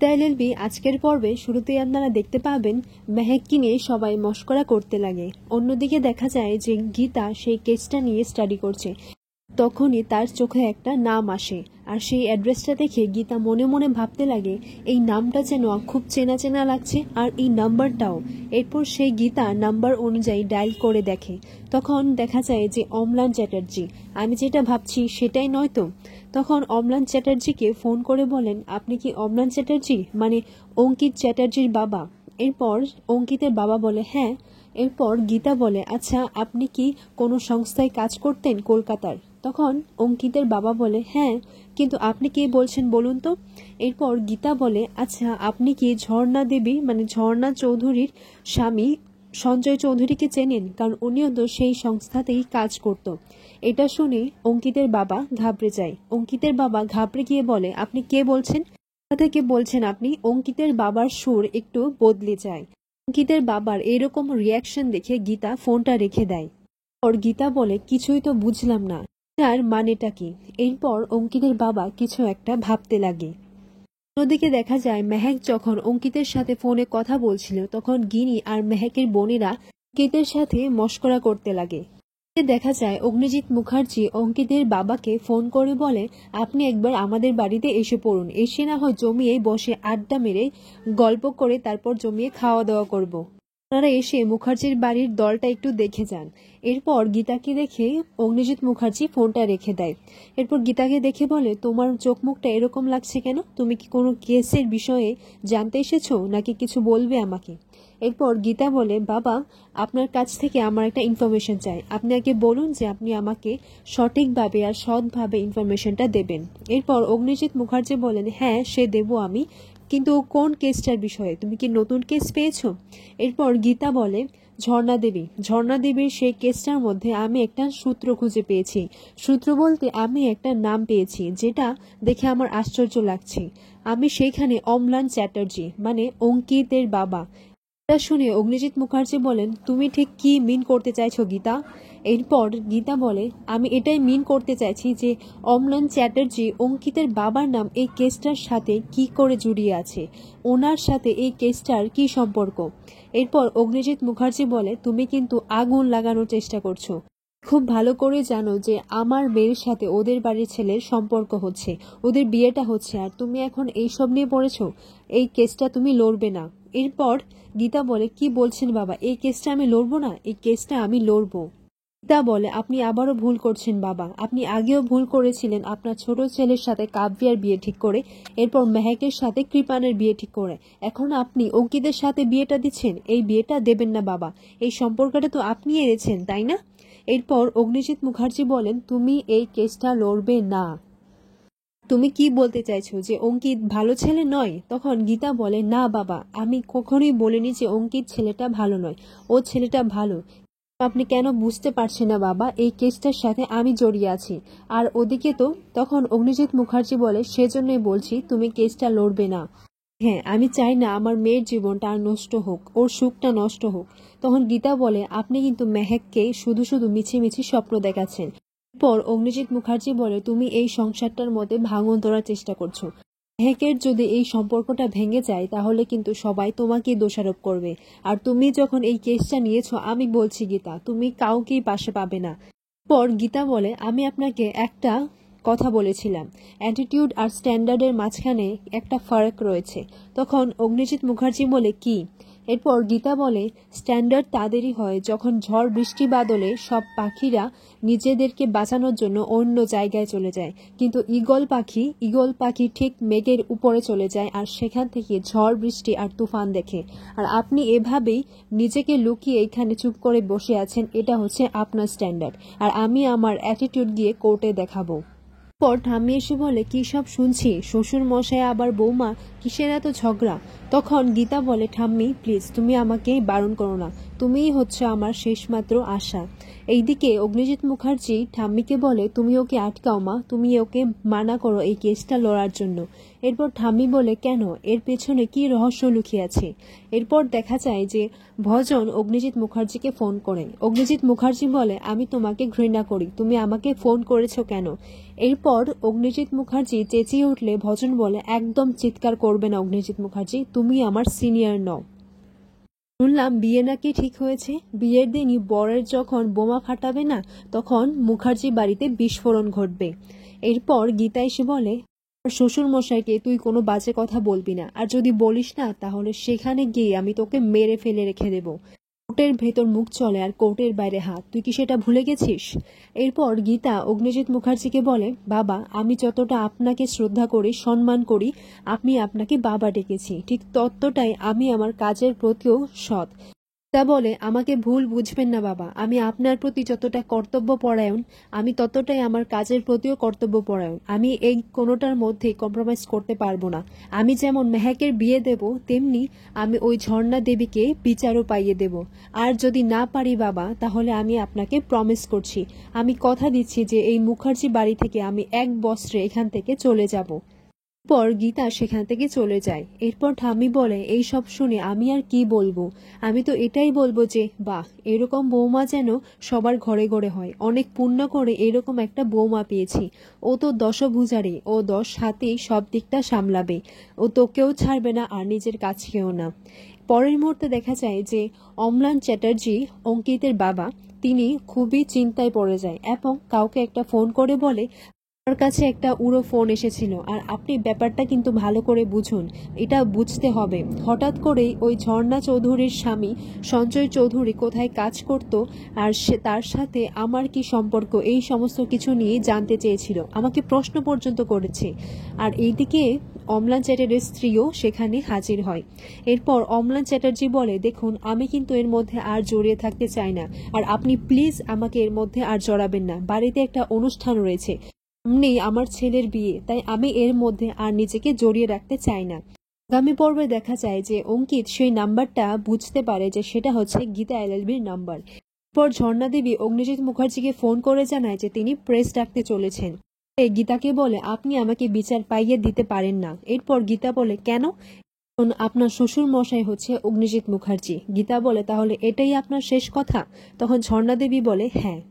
Gita LLB আজকের পর্বে শুরুতেই আপনারা দেখতে পাবেন মেহেককে নিয়ে সবাই মশকরা করতে লাগে। অন্যদিকে দেখা যায় যে গীতা সেই কেসটা নিয়ে স্টাডি করছে। তখনই তার চোখে একটা নাম আসে, আর সেই অ্যাড্রেসটা দেখে গীতা মনে মনে ভাবতে লাগে এই নামটা যেন খুব চেনা চেনা লাগছে, আর এই নাম্বারটাও। এরপর সেই গীতা নাম্বার অনুযায়ী ডায়াল করে দেখে। তখন দেখা যায় যে অম্লান চ্যাটার্জি। আমি যেটা ভাবছি সেটাই নয় তো। তখন অম্লান চ্যাটার্জিকে ফোন করে বলেন, আপনি কি অম্লান চ্যাটার্জি, মানে অঙ্কিত চ্যাটার্জির বাবা? এরপর অঙ্কিতের বাবা বলে হ্যাঁ। এরপর গীতা বলে, আচ্ছা আপনি কি কোনো সংস্থায় কাজ করতেন কলকাতার? তখন অঙ্কিতের বাবা বলে হ্যাঁ, কিন্তু আপনি কি বলছেন বলুন তো। এরপর গীতা বলে, আচ্ছা আপনি কি ঝর্ণা দেবী, মানে ঝর্ণা চৌধুরীর স্বামী সঞ্জয় চৌধুরীকে চেনেন? কারণ উনিও তো সেই সংস্থাতেই কাজ করত। এটা শুনে অঙ্কিতের বাবা ঘাবড়ে যায়। অঙ্কিতের বাবা ঘাবড়ে গিয়ে বলে, আপনি কে বলছেন? কোথা থেকে বলছেন আপনি? অঙ্কিতের বাবার সুর একটু বদলে যায়। অঙ্কিতের বাবার এরকম রিয়াকশন দেখে গীতা ফোনটা রেখে দেয়। আর গীতা বলে, কিছুই তো বুঝলাম না, তার মানেটা কি? এরপর অঙ্কিতের বাবা কিছু একটা ভাবতে লাগে। অন্যদিকে দেখা যায় মেহেক যখন অঙ্কিতের সাথে ফোনে কথা বলছিল, তখন গিনি আর মেহেকের বোনেরা অঙ্কিতের সাথে মশকরা করতে লাগে। দেখা যায় অগ্নিজিৎ মুখার্জি অঙ্কিতের বাবাকে ফোন করে বলে, আপনি একবার আমাদের বাড়িতে এসে পড়ুন, এসে না হয় জমিয়ে বসে আড্ডা মেরে গল্প করে তারপর জমিয়ে খাওয়া দাওয়া করব। আপনারা এসে মুখার্জির বাড়ির দলটা একটু দেখে যান। এরপর গীতাকে দেখে অগ্নিজিৎ মুখার্জি ফোনটা রেখে দেয়। এরপর গীতাকে দেখে বলে, তোমার চোখ মুখটা এরকম লাগছে কেন? তুমি কি কোনো কেসের বিষয়ে জানতে এসেছো, নাকি কিছু বলবে আমাকে? এরপর গীতা বলে, বাবা আপনার কাছ থেকে আমার একটা ইনফরমেশন চাই। আপনি আগে বলুন যে আপনি আমাকে সঠিকভাবে আর সৎভাবে ইনফরমেশনটা দেবেন। এরপর অগ্নিজিৎ মুখার্জি বলেন, হ্যাঁ সে দেব আমি, কিন্তু কোন কেসটার বিষয়ে? তুমি কি নতুন কেস পেয়েছো? এরপর গীতা বলে, ঝর্ণা দেবীর সেই কেসটার মধ্যে আমি একটা সূত্র খুঁজে পেয়েছি। সূত্র বলতে আমি একটা নাম পেয়েছি, যেটা দেখে আমার আশ্চর্য লাগছে। আমি সেইখানে অম্লান চ্যাটার্জি, মানে অঙ্কিতের বাবা। এটা শুনে অগ্নিজিৎ মুখার্জি বলেন, তুমি ঠিক কি মিন করতে চাইছো গীতা? এরপর গীতা বলে, আমি এটাই মিন করতে চাইছি যে অম্লান চ্যাটার্জি অঙ্কিতের বাবার নাম এই কেসটার সাথে কি করে জড়িয়ে আছে, ওনার সাথে এই কেসটার কি সম্পর্ক। এরপর অগ্নিজিৎ মুখার্জি বলে, তুমি কিন্তু আগুন লাগানোর চেষ্টা করছো। খুব ভালো করে জানো যে আমার মেয়ের সাথে ওদের বাড়ির ছেলের সম্পর্ক হচ্ছে, ওদের বিয়েটা হচ্ছে, আর তুমি এখন এইসব নিয়ে পড়েছো। এই কেসটা তুমি লড়বে না। এরপর গীতা বলে, কি বলছেন বাবা, এই কেসটা আমি লড়বো না? এই কেসটা আমি লড়বো। গীতা বলে, আপনি আবারও ভুল করছেন বাবা। আপনি আগেও ভুল করেছিলেন আপনার ছোট ছেলের সাথে কাব্যার বিয়ে ঠিক করে, এরপর মেহেকের সাথে কৃপানের বিয়ে ঠিক করে। এখন আপনি অঙ্কিতের সাথে বিয়েটা দিচ্ছেন। এই বিয়েটা দেবেন না বাবা, এই সম্পর্কটা তো আপনি এনেছেন, তাই না? এরপর অগ্নিজিৎ মুখার্জি বলেন, তুমি এই কেসটা লড়বে না। তুমি কি বলতে চাইছো যে অঙ্কিত ভালো ছেলে নয়? তখন গীতা বলে, না বাবা, আমি কখনোই বলিনি যে অঙ্কিত ছেলেটা ভালো নয়, ও ছেলেটা ভালো। আপনি কেন বুঝতে পারছেন না বাবা, এই কেসটার সাথে আমি জড়িয়ে আছি। আর ওদিকে তো। তখন অগ্নিজিৎ মুখার্জি বলে, সেজন্যই বলছি তুমি কেসটা লড়বে না। হ্যাঁ, আমি চাই না আমার মেয়ের জীবনটা আর নষ্ট হোক, ওর সুখটা নষ্ট হোক। তখন গীতা বলে, আপনি কিন্তু মেহেককে শুধু শুধু মিছিমিছি স্বপ্ন দেখাচ্ছেন। পর অগ্নিজিৎ মুখার্জি বলে, তুমি এই সংসারটার মধ্যে ভাঙন ধরার চেষ্টা করছো। মেহেকের যদি এই সম্পর্কটা ভেঙে যায় তাহলে কিন্তু সবাই তোমাকে দোষারোপ করবে। আর তুমি যখন এই কেসটা নিয়েছো, আমি বলছি গীতা, তুমি কাউকেই পাশে পাবে না। পর গীতা বলে, আমি আপনাকে একটা কথা বলেছিলাম, অ্যাটিটিউড আর স্ট্যান্ডার্ডের মাঝখানে একটা ফারাক রয়েছে। তখন অগ্নিজিৎ মুখার্জি বলে, কি? এরপর গীতা বলে, স্ট্যান্ডার্ড তাদেরই হয় যখন ঝড় বৃষ্টি বাদলে সব পাখিরা নিজেদেরকে বাঁচানোর জন্য অন্য জায়গায় চলে যায়, কিন্তু ঈগল পাখি ঠিক মেঘের উপরে চলে যায়, আর সেখান থেকে ঝড় বৃষ্টি আর তুফান দেখে। আর আপনি এভাবেই নিজেকে লুকিয়ে এখানে চুপ করে বসে আছেন। এটা হচ্ছে আপনার স্ট্যান্ডার্ড, আর আমি আমার অ্যাটিটিউড গিয়ে কোর্টে দেখাবো। পর ঠাম্মি এসে বলে, কি সব শুনছি, শ্বশুর মশাই আবার বৌমা, কিসের এত ঝগড়া? তখন গীতা বলে, ঠাম্মি প্লিজ তুমি আমাকে বারণ করো না, তুমিই হচ্ছে আমার শেষমাত্র আশা। এইদিকে অগ্নিজিৎ মুখার্জি ঠাম্মিকে বলে, তুমি ওকে আটকাও মা, তুমি ওকে মানা করো এই কেসটা লড়ার জন্য। এরপর ঠাম্মি বলে, কেন, এর পেছনে কি রহস্য লুকিয়ে আছে? এরপর দেখা যায় যে ভজন অগ্নিজিৎ মুখার্জিকে ফোন করে। অগ্নিজিৎ মুখার্জি বলে, আমি তোমাকে ঘৃণা করি, তুমি আমাকে ফোন করেছো কেন? এরপর অগ্নিজিৎ মুখার্জি চেঁচিয়ে উঠলে ভজন বলে, একদম চিৎকার করবে না অগ্নিজিৎ মুখার্জি, তুমি আমার সিনিয়র নও। শুনলাম বিয়ে নাকি ঠিক হয়েছে, বিয়ের দিনই বরের যখন বোমা ফাটাবে না, তখন মুখার্জি বাড়িতে বিস্ফোরণ ঘটবে। এরপর গীতা এসে বলে, শ্বশুর মশাইকে তুই কোনো বাজে কথা বলবি না, আর যদি বলিস না তাহলে সেখানে গিয়ে আমি তোকে মেরে ফেলে রেখে দেব। কোর্টের ভেতর মুখ চলে আর কোর্টের বাইরে হাত, তুই কি সেটা ভুলে গেছিস? এরপর গীতা অগ্নিজিৎ মুখার্জিকে বলে, বাবা, আমি যতটা আপনাকে শ্রদ্ধা করি, সম্মান করি, আমি আপনাকে বাবা ডেকেছি, ঠিক ততটাই আমি আমার কাজের প্রতিও সৎ। তা বলে, আমাকে ভুল বুঝবেন না বাবা, আমি আপনার প্রতি যতটা কর্তব্যপরায়ণ, আমি ততটাই আমার কাজের প্রতিও কর্তব্যপরায়ণ। আমি এই কোনোটার মধ্যে কম্প্রোমাইজ করতে পারবো না। আমি যেমন মেহেকের বিয়ে দেব, তেমনি আমি ওই ঝর্ণা দেবীকে বিচারও পাইয়ে দেব। আর যদি না পারি বাবা, তাহলে আমি আপনাকে প্রমিস করছি, আমি কথা দিচ্ছি যে এই মুখার্জি বাড়ি থেকে আমি এক বস্ত্রে এখান থেকে চলে যাব। পর গীতা সেখান থেকে চলে যায়। এরপর ঠাম্মি বলে, এই সব শুনে আমি আর কি বলবো, আমি তো এটাই বলবো যে বাহ, এরকম বৌমা যেন সবার ঘরে ঘরে হয়, অনেক পুণ্য করে এরকম একটা বৌমা পেয়েছি। ও তো দশভুজারে, ও 10 হাতেই সব দিকটা সামলাবে, ও তোকেও ছাড়বে না আর নিজের কাছেও না। পরের মুহূর্তে দেখা যায় যে অম্লান চ্যাটার্জি, অঙ্কিতের বাবা, তিনি খুবই চিন্তায় পড়ে যায় এবং কাউকে একটা ফোন করে বলে, আমার কাছে একটা উড়ো ফোন এসেছিল, আর আপনি ব্যাপারটা কিন্তু ভালো করে বুঝুন, এটা বুঝতে হবে। হঠাৎ করেই ওই ঝর্ণা চৌধুরীর স্বামী সঞ্জয় চৌধুরী কোথায় কাজ করত, আর তার সাথে আমার কি সম্পর্ক, এই সমস্ত কিছু নিয়ে জানতে চেয়েছিল, আমাকে প্রশ্ন পর্যন্ত করেছে। আর এইদিকে অম্লান চ্যাটার্জির স্ত্রীও সেখানে হাজির হয়। এরপর অম্লান চ্যাটার্জি বলে, দেখুন, আমি কিন্তু এর মধ্যে আর জড়িয়ে থাকতে চাই না, আর আপনি প্লিজ আমাকে এর মধ্যে আর জড়াবেন না। বাড়িতে একটা অনুষ্ঠান রয়েছে, সামনেই আমার ছেলের বিয়ে, তাই আমি এর মধ্যে আর নিজেকে জড়িয়ে রাখতে চাই না। আগামী পর্বে দেখা যায় যে অঙ্কিত সেই নাম্বারটা বুঝতে পারে যে সেটা হচ্ছে গীতা এলএলবির নাম্বার। এরপর ঝর্ণা দেবী অগ্নিজিৎ মুখার্জিকে ফোন করে জানায় যে তিনি প্রেস ডাকতে চলেছেন। গীতাকে বলে, আপনি আমাকে বিচার পাইয়ে দিতে পারেন না। এরপর গীতা বলে, কেন? আপনার শ্বশুর মশাই হচ্ছে অগ্নিজিৎ মুখার্জি। গীতা বলে, তাহলে এটাই আপনার শেষ কথা? তখন ঝর্ণা দেবী বলে, হ্যাঁ।